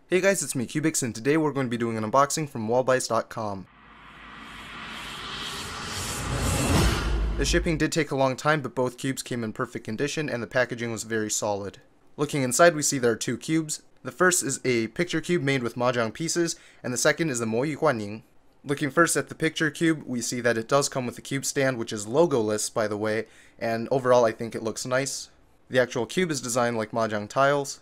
Hey guys, it's me, cyoubx, and today we're going to be doing an unboxing from wallbytes.com. The shipping did take a long time, but both cubes came in perfect condition and the packaging was very solid. Looking inside, we see there are two cubes. The first is a picture cube made with mahjong pieces, and the second is the HuanYing. Looking first at the picture cube, we see that it does come with a cube stand, which is logoless, by the way, and overall I think it looks nice. The actual cube is designed like mahjong tiles.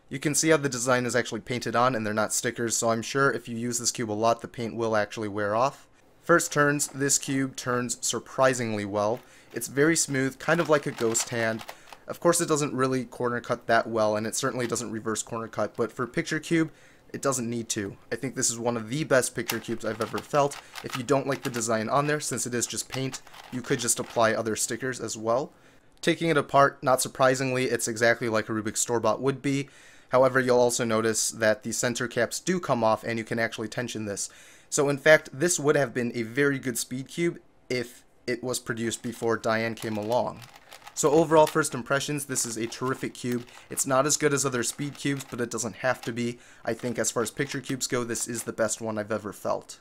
You can see how the design is actually painted on and they're not stickers, so I'm sure if you use this cube a lot, the paint will actually wear off. First turns, this cube turns surprisingly well. It's very smooth, kind of like a ghost hand. Of course it doesn't really corner cut that well, and it certainly doesn't reverse corner cut, but for picture cube, it doesn't need to. I think this is one of the best picture cubes I've ever felt. If you don't like the design on there, since it is just paint, you could just apply other stickers as well. Taking it apart, not surprisingly, it's exactly like a Rubik's store-bought would be. However, you'll also notice that the center caps do come off and you can actually tension this. So in fact, this would have been a very good speed cube if it was produced before Diane came along. So overall, first impressions, this is a terrific cube. It's not as good as other speed cubes, but it doesn't have to be. I think as far as picture cubes go, this is the best one I've ever felt.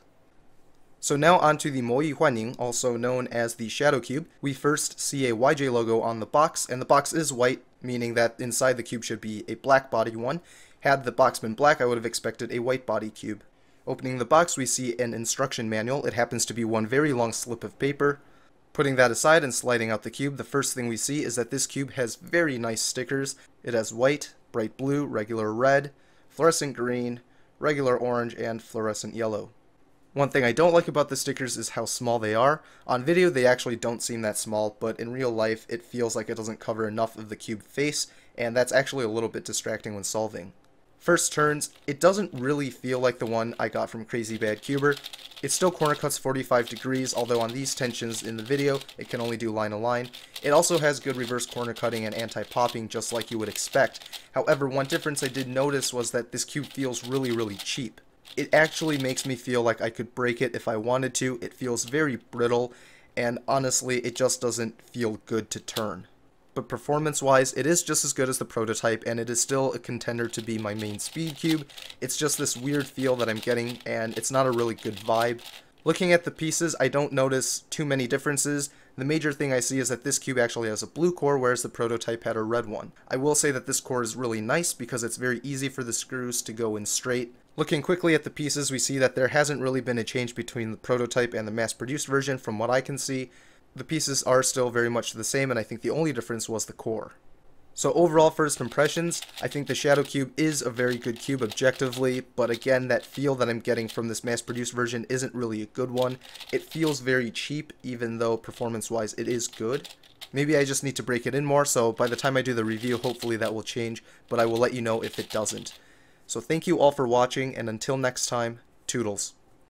So now onto the HuanYing, also known as the Shadow Cube. We first see a YJ logo on the box, and the box is white, meaning that inside the cube should be a black body one. Had the box been black, I would have expected a white body cube. Opening the box, we see an instruction manual. It happens to be one very long slip of paper. Putting that aside and sliding out the cube, the first thing we see is that this cube has very nice stickers. It has white, bright blue, regular red, fluorescent green, regular orange, and fluorescent yellow. One thing I don't like about the stickers is how small they are. On video they actually don't seem that small, but in real life it feels like it doesn't cover enough of the cube face, and that's actually a little bit distracting when solving. First turns, it doesn't really feel like the one I got from Crazy Bad Cuber. It still corner cuts 45 degrees, although on these tensions in the video it can only do line to line. It also has good reverse corner cutting and anti-popping just like you would expect. However, one difference I did notice was that this cube feels really cheap. It actually makes me feel like I could break it if I wanted to. It feels very brittle, and honestly, it just doesn't feel good to turn. But performance-wise, it is just as good as the prototype, and it is still a contender to be my main speed cube. It's just this weird feel that I'm getting, and it's not a really good vibe. Looking at the pieces, I don't notice too many differences. The major thing I see is that this cube actually has a blue core, whereas the prototype had a red one. I will say that this core is really nice because it's very easy for the screws to go in straight. Looking quickly at the pieces, we see that there hasn't really been a change between the prototype and the mass-produced version from what I can see. The pieces are still very much the same, and I think the only difference was the core. So overall first impressions, I think the Shadow Cube is a very good cube objectively, but again, that feel that I'm getting from this mass-produced version isn't really a good one. It feels very cheap, even though performance-wise it is good. Maybe I just need to break it in more, so by the time I do the review, hopefully that will change, but I will let you know if it doesn't. So thank you all for watching, and until next time, toodles.